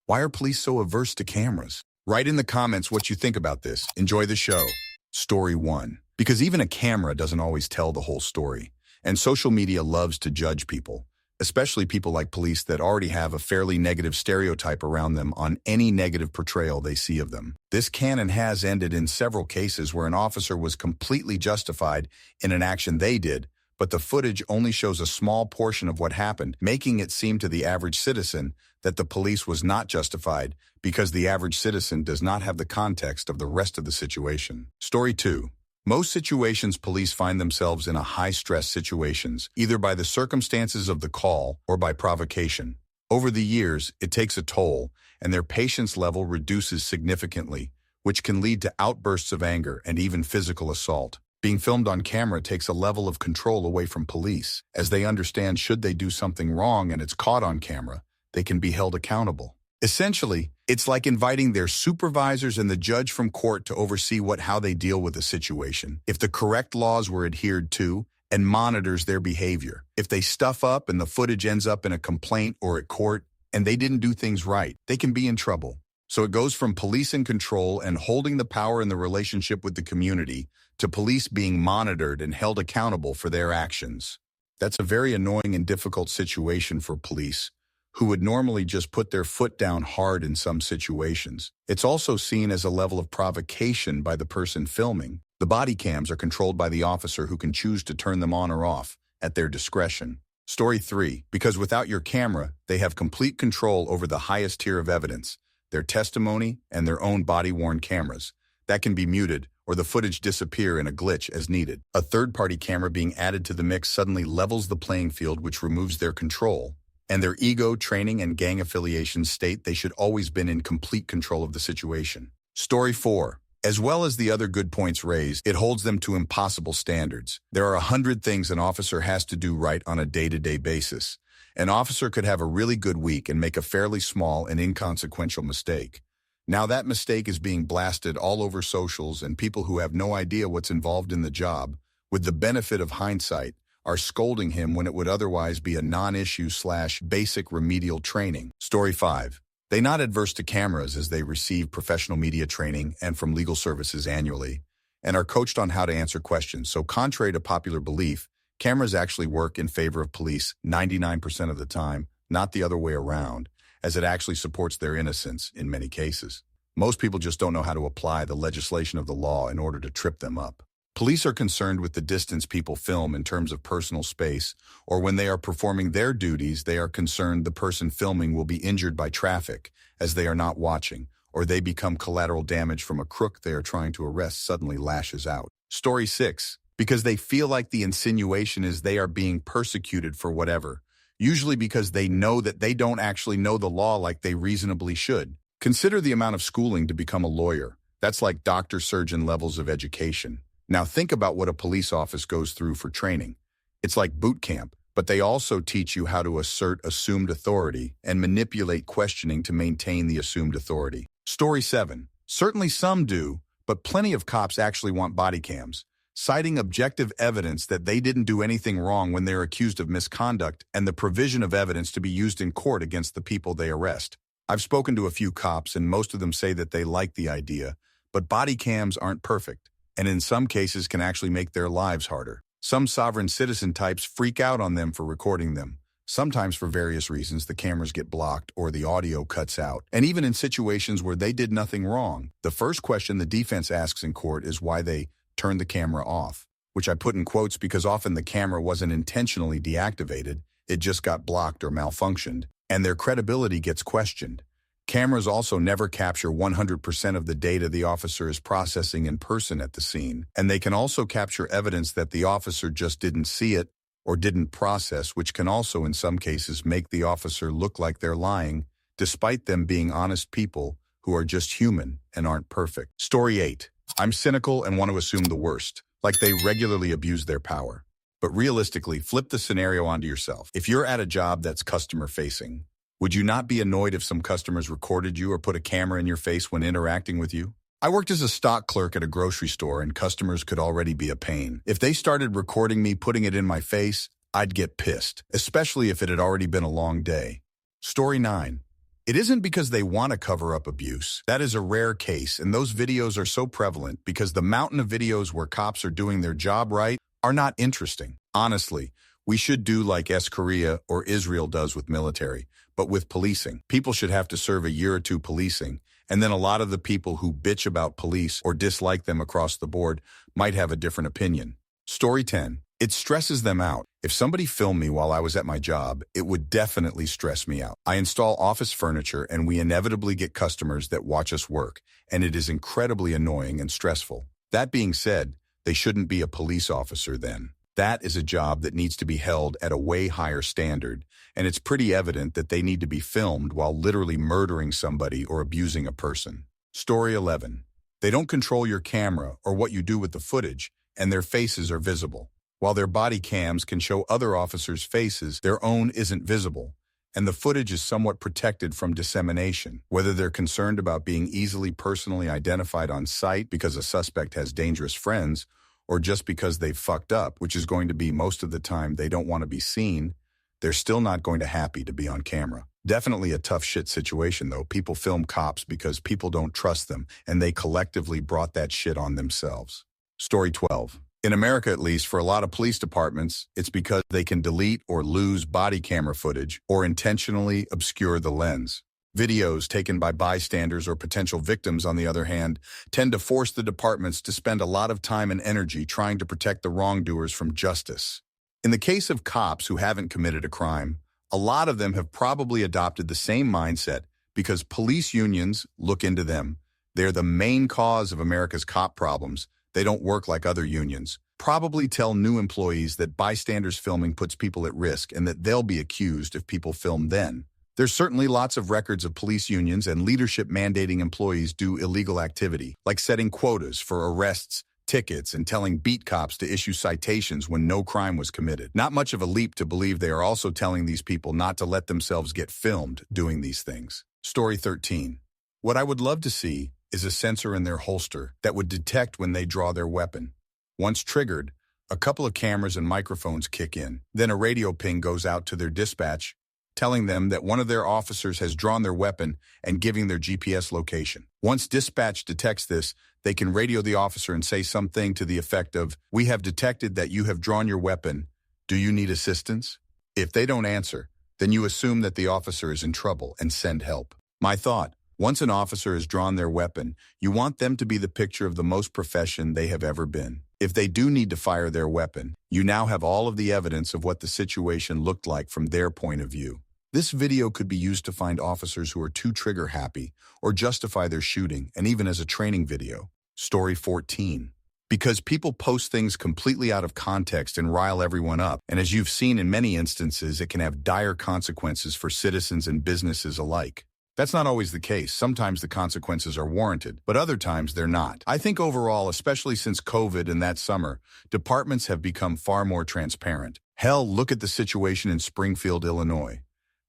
Why are police so averse to cameras? Write in the comments what you think about this. Enjoy the show. Story 1. Because even a camera doesn't always tell the whole story. And social media loves to judge people, especially people like police that already have a fairly negative stereotype around them on any negative portrayal they see of them. This can and has ended in several cases where an officer was completely justified in an action they did, but the footage only shows a small portion of what happened, making it seem to the average citizen that the police was not justified because the average citizen does not have the context of the rest of the situation. Story 2. Most situations, police find themselves in a high-stress situations, either by the circumstances of the call or by provocation. Over the years, it takes a toll, and their patience level reduces significantly, which can lead to outbursts of anger and even physical assault. Being filmed on camera takes a level of control away from police, as they understand should they do something wrong and it's caught on camera, they can be held accountable. Essentially, it's like inviting their supervisors and the judge from court to oversee how they deal with a situation, if the correct laws were adhered to, and monitors their behavior. If they stuff up and the footage ends up in a complaint or at court, and they didn't do things right, they can be in trouble. So it goes from police in control and holding the power in the relationship with the community to police being monitored and held accountable for their actions. That's a very annoying and difficult situation for police, who would normally just put their foot down hard in some situations. It's also seen as a level of provocation by the person filming. The body cams are controlled by the officer, who can choose to turn them on or off at their discretion. Story 3. Because without your camera, they have complete control over the highest tier of evidence, their testimony and their own body-worn cameras. That can be muted, or the footage disappear in a glitch as needed. A third-party camera being added to the mix suddenly levels the playing field, which removes their control. And their ego, training, and gang affiliations state they should always been in complete control of the situation. Story 4. As well as the other good points raised, it holds them to impossible standards. There are 100 things an officer has to do right on a day-to-day basis. An officer could have a really good week and make a fairly small and inconsequential mistake. Now that mistake is being blasted all over socials, and people who have no idea what's involved in the job, with the benefit of hindsight, are scolding him when it would otherwise be a non-issue / basic remedial training. Story 5. They not adverse to cameras, as they receive professional media training and from legal services annually, and are coached on how to answer questions. So contrary to popular belief, cameras actually work in favor of police 99% of the time, not the other way around, as it actually supports their innocence in many cases. Most people just don't know how to apply the legislation of the law in order to trip them up. Police are concerned with the distance people film in terms of personal space, or when they are performing their duties, they are concerned the person filming will be injured by traffic as they are not watching, or they become collateral damage from a crook they are trying to arrest suddenly lashes out. Story 6. Because they feel like the insinuation is they are being persecuted for whatever, usually because they know that they don't actually know the law like they reasonably should. Consider the amount of schooling to become a lawyer. That's like doctor-surgeon levels of education. Now think about what a police office goes through for training. It's like boot camp, but they also teach you how to assert assumed authority and manipulate questioning to maintain the assumed authority. Story 7. Certainly some do, but plenty of cops actually want body cams, citing objective evidence that they didn't do anything wrong when they're accused of misconduct and the provision of evidence to be used in court against the people they arrest. I've spoken to a few cops, and most of them say that they like the idea, but body cams aren't perfect, and in some cases can actually make their lives harder. Some sovereign citizen types freak out on them for recording them. Sometimes for various reasons, the cameras get blocked or the audio cuts out. And even in situations where they did nothing wrong, the first question the defense asks in court is why they turned the camera off, which I put in quotes because often the camera wasn't intentionally deactivated, it just got blocked or malfunctioned, and their credibility gets questioned. Cameras also never capture 100% of the data the officer is processing in person at the scene, and they can also capture evidence that the officer just didn't see it or didn't process, which can also in some cases make the officer look like they're lying, despite them being honest people who are just human and aren't perfect. Story 8. I'm cynical and want to assume the worst, like they regularly abuse their power. But realistically, flip the scenario onto yourself. If you're at a job that's customer-facing, would you not be annoyed if some customers recorded you or put a camera in your face when interacting with you? I worked as a stock clerk at a grocery store, and customers could already be a pain. If they started recording me putting it in my face, I'd get pissed, especially if it had already been a long day. Story 9. It isn't because they want to cover up abuse. That is a rare case, and those videos are so prevalent because the mountain of videos where cops are doing their job right are not interesting. Honestly, we should do like Korea or Israel does with military, but with policing. People should have to serve a year or two policing, and then a lot of the people who bitch about police or dislike them across the board might have a different opinion. Story 10. It stresses them out. If somebody filmed me while I was at my job, it would definitely stress me out. I install office furniture and we inevitably get customers that watch us work, and it is incredibly annoying and stressful. That being said, they shouldn't be a police officer then. That is a job that needs to be held at a way higher standard, and it's pretty evident that they need to be filmed while literally murdering somebody or abusing a person. Story 11. They don't control your camera or what you do with the footage, and their faces are visible. While their body cams can show other officers' faces, their own isn't visible, and the footage is somewhat protected from dissemination. Whether they're concerned about being easily personally identified on site because a suspect has dangerous friends, or just because they've fucked up, which is going to be most of the time they don't want to be seen, they're still not going to happy to be on camera. Definitely a tough shit situation though. People film cops because people don't trust them, and they collectively brought that shit on themselves. Story 12. In America, at least, for a lot of police departments, it's because they can delete or lose body camera footage or intentionally obscure the lens. Videos taken by bystanders or potential victims, on the other hand, tend to force the departments to spend a lot of time and energy trying to protect the wrongdoers from justice. In the case of cops who haven't committed a crime, a lot of them have probably adopted the same mindset because police unions look into them. They're the main cause of America's cop problems. They don't work like other unions. Probably tell new employees that bystanders filming puts people at risk and that they'll be accused if people film then. There's certainly lots of records of police unions and leadership mandating employees do illegal activity, like setting quotas for arrests, tickets, and telling beat cops to issue citations when no crime was committed. Not much of a leap to believe they are also telling these people not to let themselves get filmed doing these things. Story 13. What I would love to see is a sensor in their holster that would detect when they draw their weapon. Once triggered, a couple of cameras and microphones kick in. Then a radio ping goes out to their dispatch, telling them that one of their officers has drawn their weapon and giving their GPS location. Once dispatch detects this, they can radio the officer and say something to the effect of, "We have detected that you have drawn your weapon. Do you need assistance?" If they don't answer, then you assume that the officer is in trouble and send help. My thought: once an officer has drawn their weapon, you want them to be the picture of the most profession they have ever been. If they do need to fire their weapon, you now have all of the evidence of what the situation looked like from their point of view. This video could be used to find officers who are too trigger happy or justify their shooting, and even as a training video. Story 14. Because people post things completely out of context and rile everyone up, and as you've seen in many instances, it can have dire consequences for citizens and businesses alike. That's not always the case. Sometimes the consequences are warranted, but other times they're not. I think overall, especially since COVID and that summer, departments have become far more transparent. Hell, look at the situation in Springfield, Illinois.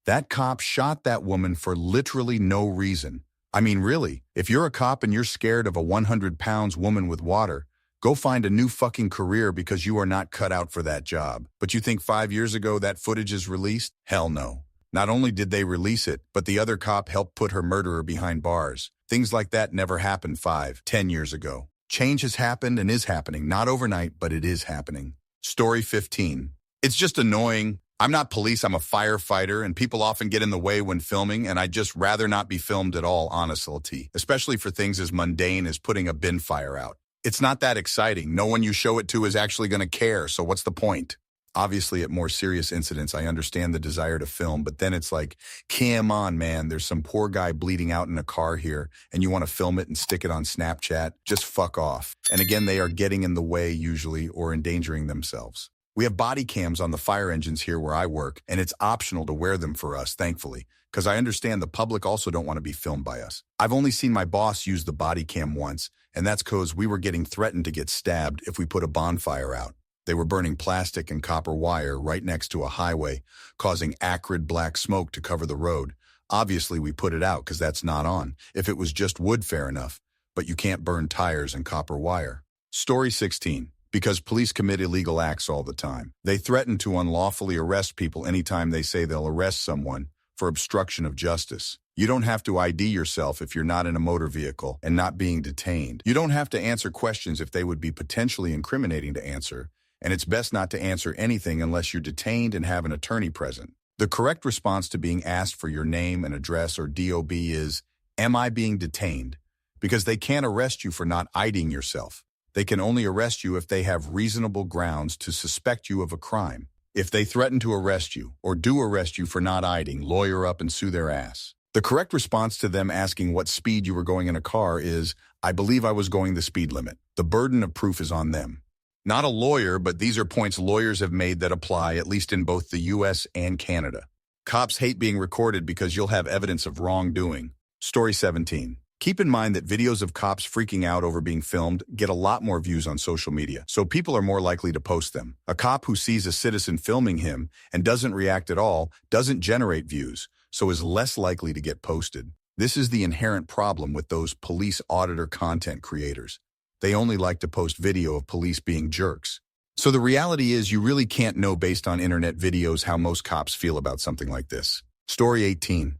That cop shot that woman for literally no reason. I mean, really, if you're a cop and you're scared of a 100-pound woman with water, go find a new fucking career because you are not cut out for that job. But you think 5 years ago that footage is released? Hell no. Not only did they release it, but the other cop helped put her murderer behind bars. Things like that never happened 5, 10 years ago. Change has happened and is happening. Not overnight, but it is happening. Story 15. It's just annoying. I'm not police, I'm a firefighter, and people often get in the way when filming, and I'd just rather not be filmed at all, honestly, especially for things as mundane as putting a bin fire out. It's not that exciting. No one you show it to is actually going to care, so what's the point? Obviously, at more serious incidents, I understand the desire to film, but then it's like, come on, man, there's some poor guy bleeding out in a car here, and you want to film it and stick it on Snapchat? Just fuck off. And again, they are getting in the way, usually, or endangering themselves. We have body cams on the fire engines here where I work, and it's optional to wear them for us, thankfully, because I understand the public also don't want to be filmed by us. I've only seen my boss use the body cam once, and that's because we were getting threatened to get stabbed if we put a bonfire out. They were burning plastic and copper wire right next to a highway, causing acrid black smoke to cover the road. Obviously, we put it out because that's not on. If it was just wood, fair enough, but you can't burn tires and copper wire. Story 16. Because police commit illegal acts all the time. They threaten to unlawfully arrest people anytime they say they'll arrest someone for obstruction of justice. You don't have to ID yourself if you're not in a motor vehicle and not being detained. You don't have to answer questions if they would be potentially incriminating to answer, and it's best not to answer anything unless you're detained and have an attorney present. The correct response to being asked for your name and address or DOB is, "Am I being detained?" Because they can't arrest you for not IDing yourself. They can only arrest you if they have reasonable grounds to suspect you of a crime. If they threaten to arrest you or do arrest you for not IDing, lawyer up and sue their ass. The correct response to them asking what speed you were going in a car is, "I believe I was going the speed limit." The burden of proof is on them. Not a lawyer, but these are points lawyers have made that apply, at least in both the US and Canada. Cops hate being recorded because you'll have evidence of wrongdoing. Story 17. Keep in mind that videos of cops freaking out over being filmed get a lot more views on social media, so people are more likely to post them. A cop who sees a citizen filming him and doesn't react at all doesn't generate views, so is less likely to get posted. This is the inherent problem with those police auditor content creators. They only like to post video of police being jerks. So the reality is you really can't know based on internet videos how most cops feel about something like this. Story 18.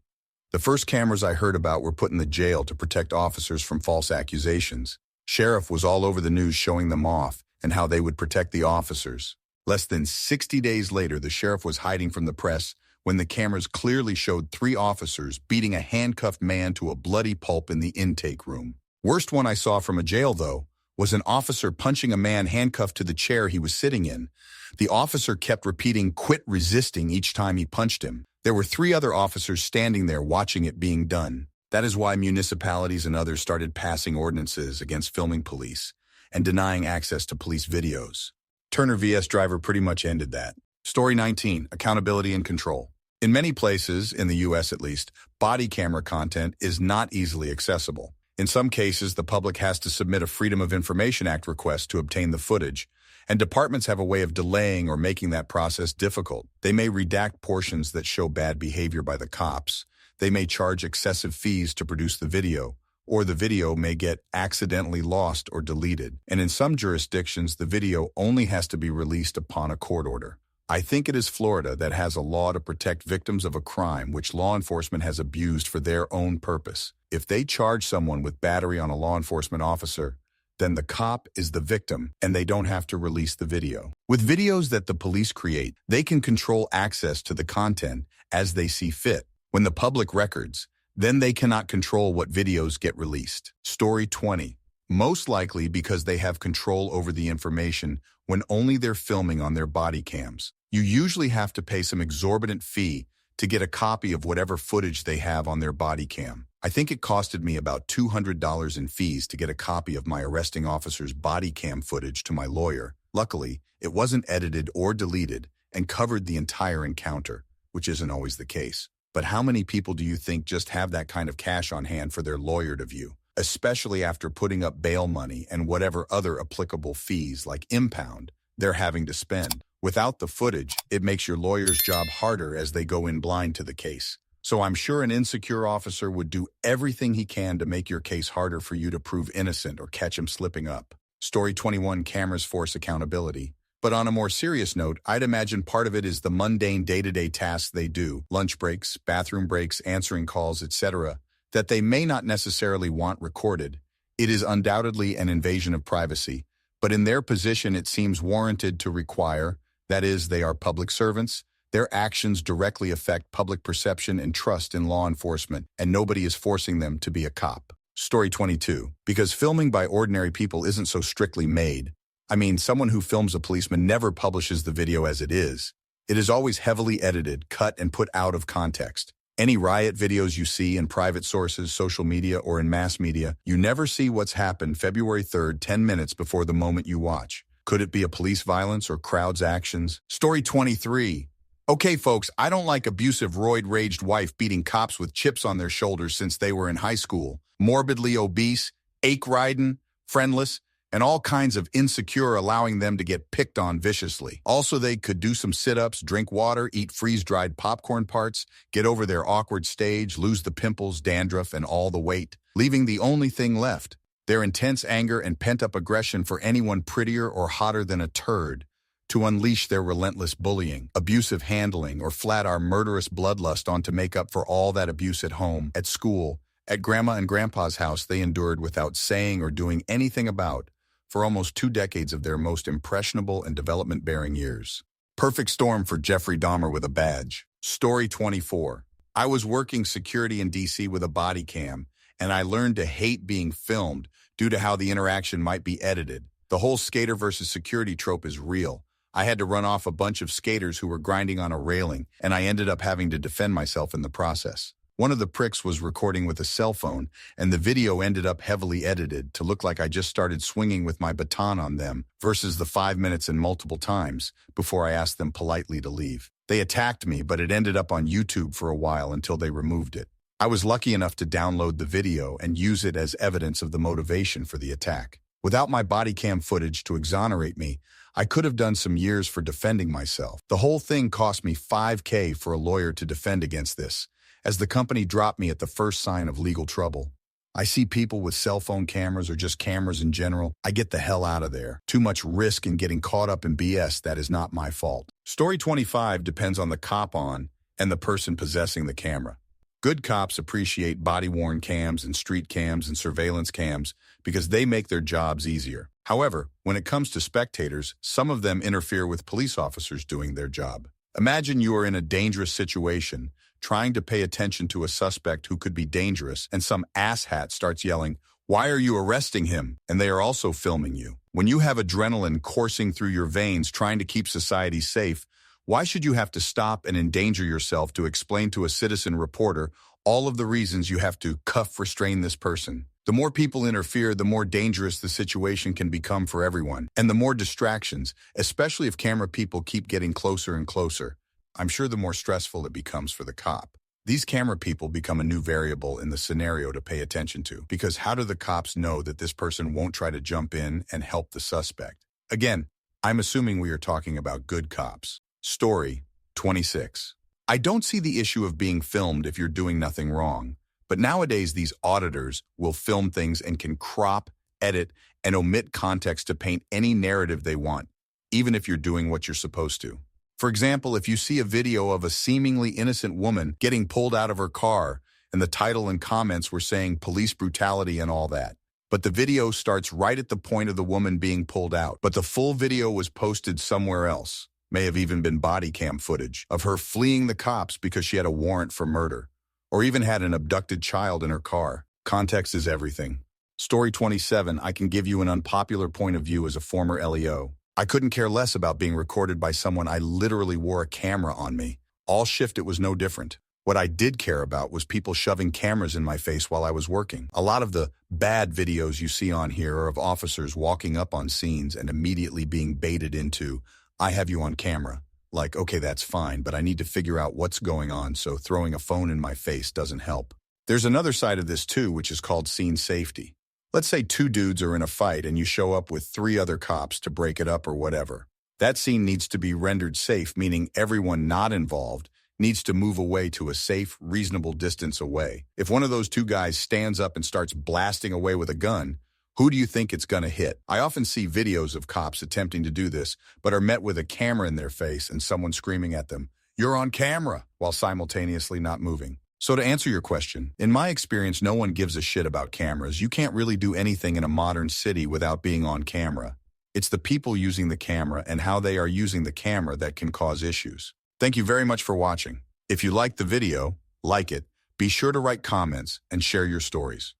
The first cameras I heard about were put in the jail to protect officers from false accusations. Sheriff was all over the news showing them off and how they would protect the officers. Less than 60 days later, the sheriff was hiding from the press when the cameras clearly showed 3 officers beating a handcuffed man to a bloody pulp in the intake room. Worst one I saw from a jail, though, was an officer punching a man handcuffed to the chair he was sitting in. The officer kept repeating, "Quit resisting," each time he punched him. There were 3 other officers standing there watching it being done. That is why municipalities and others started passing ordinances against filming police and denying access to police videos. Turner vs. Driver pretty much ended that. Story 19. Accountability and control. In many places, in the US at least, body camera content is not easily accessible. In some cases, the public has to submit a Freedom of Information Act request to obtain the footage, and departments have a way of delaying or making that process difficult. They may redact portions that show bad behavior by the cops. They may charge excessive fees to produce the video, or the video may get accidentally lost or deleted. And in some jurisdictions, the video only has to be released upon a court order. I think it is Florida that has a law to protect victims of a crime which law enforcement has abused for their own purpose. If they charge someone with battery on a law enforcement officer, then the cop is the victim and they don't have to release the video. With videos that the police create, they can control access to the content as they see fit. When the public records, then they cannot control what videos get released. Story 20. Most likely because they have control over the information when only they're filming on their body cams. You usually have to pay some exorbitant fee to get a copy of whatever footage they have on their body cam. I think it costed me about $200 in fees to get a copy of my arresting officer's body cam footage to my lawyer. Luckily, it wasn't edited or deleted and covered the entire encounter, which isn't always the case. But how many people do you think just have that kind of cash on hand for their lawyer to view, especially after putting up bail money and whatever other applicable fees like impound they're having to spend? Without the footage, it makes your lawyer's job harder as they go in blind to the case. So I'm sure an insecure officer would do everything he can to make your case harder for you to prove innocent or catch him slipping up. Story 21. Cameras force accountability. But on a more serious note, I'd imagine part of it is the mundane day-to-day tasks they do, lunch breaks, bathroom breaks, answering calls, etc., that they may not necessarily want recorded. It is undoubtedly an invasion of privacy, but in their position it seems warranted to require. That is, they are public servants. Their actions directly affect public perception and trust in law enforcement, and nobody is forcing them to be a cop. Story 22. Because filming by ordinary people isn't so strictly made. I mean, someone who films a policeman never publishes the video as it is. It is always heavily edited, cut, and put out of context. Any riot videos you see in private sources, social media, or in mass media, you never see what's happened February 3rd, 10 minutes before the moment you watch. Could it be a police violence or crowd's actions? Story 23. Okay, folks, I don't like abusive, roid-raged wife beating cops with chips on their shoulders since they were in high school, morbidly obese, ache-riding, friendless, and all kinds of insecure, allowing them to get picked on viciously. Also, they could do some sit-ups, drink water, eat freeze-dried popcorn parts, get over their awkward stage, lose the pimples, dandruff, and all the weight, leaving the only thing left, their intense anger and pent-up aggression for anyone prettier or hotter than a turd. to unleash their relentless bullying, abusive handling, or flat-out murderous bloodlust on to make up for all that abuse at home, at school, at Grandma and Grandpa's house they endured without saying or doing anything about for almost 2 decades of their most impressionable and development-bearing years. Perfect storm for Jeffrey Dahmer with a badge. Story 24. I was working security in D.C. with a body cam, and I learned to hate being filmed due to how the interaction might be edited. The whole skater versus security trope is real. I had to run off a bunch of skaters who were grinding on a railing, and I ended up having to defend myself in the process. One of the pricks was recording with a cell phone, and the video ended up heavily edited to look like I just started swinging with my baton on them versus the 5 minutes and multiple times before I asked them politely to leave. They attacked me, but it ended up on YouTube for a while until they removed it. I was lucky enough to download the video and use it as evidence of the motivation for the attack. Without my body cam footage to exonerate me, I could have done some years for defending myself. The whole thing cost me $5,000 for a lawyer to defend against this, as the company dropped me at the first sign of legal trouble. I see people with cell phone cameras or just cameras in general. I get the hell out of there. Too much risk in getting caught up in BS that is not my fault. Story 25 depends on the cop on and the person possessing the camera. Good cops appreciate body-worn cams and street cams and surveillance cams because they make their jobs easier. However, when it comes to spectators, some of them interfere with police officers doing their job. Imagine you are in a dangerous situation, trying to pay attention to a suspect who could be dangerous, and some asshat starts yelling, "Why are you arresting him?" And they are also filming you. When you have adrenaline coursing through your veins trying to keep society safe, why should you have to stop and endanger yourself to explain to a citizen reporter all of the reasons you have to cuff restrain this person? The more people interfere, the more dangerous the situation can become for everyone, and the more distractions, especially if camera people keep getting closer and closer. I'm sure the more stressful it becomes for the cop. These camera people become a new variable in the scenario to pay attention to, because how do the cops know that this person won't try to jump in and help the suspect? Again, I'm assuming we are talking about good cops. Story 26. I don't see the issue of being filmed if you're doing nothing wrong, but nowadays these auditors will film things and can crop, edit, and omit context to paint any narrative they want, even if you're doing what you're supposed to. For example, if you see a video of a seemingly innocent woman getting pulled out of her car and the title and comments were saying police brutality and all that, but the video starts right at the point of the woman being pulled out, but the full video was posted somewhere else, may have even been body cam footage, of her fleeing the cops because she had a warrant for murder, or even had an abducted child in her car. Context is everything. Story 27, I can give you an unpopular point of view as a former LEO. I couldn't care less about being recorded by someone I literally wore a camera on me. All shift it was no different. What I did care about was people shoving cameras in my face while I was working. A lot of the bad videos you see on here are of officers walking up on scenes and immediately being baited into, "I have you on camera." Like, okay, that's fine, but I need to figure out what's going on, so throwing a phone in my face doesn't help. There's another side of this too, which is called scene safety. Let's say 2 dudes are in a fight and you show up with 3 other cops to break it up or whatever. That scene needs to be rendered safe, meaning everyone not involved needs to move away to a safe, reasonable distance away. If one of those 2 guys stands up and starts blasting away with a gun, who do you think it's gonna hit? I often see videos of cops attempting to do this, but are met with a camera in their face and someone screaming at them, "You're on camera," while simultaneously not moving. So to answer your question, in my experience, no one gives a shit about cameras. You can't really do anything in a modern city without being on camera. It's the people using the camera and how they are using the camera that can cause issues. Thank you very much for watching. If you liked the video, like it, be sure to write comments and share your stories.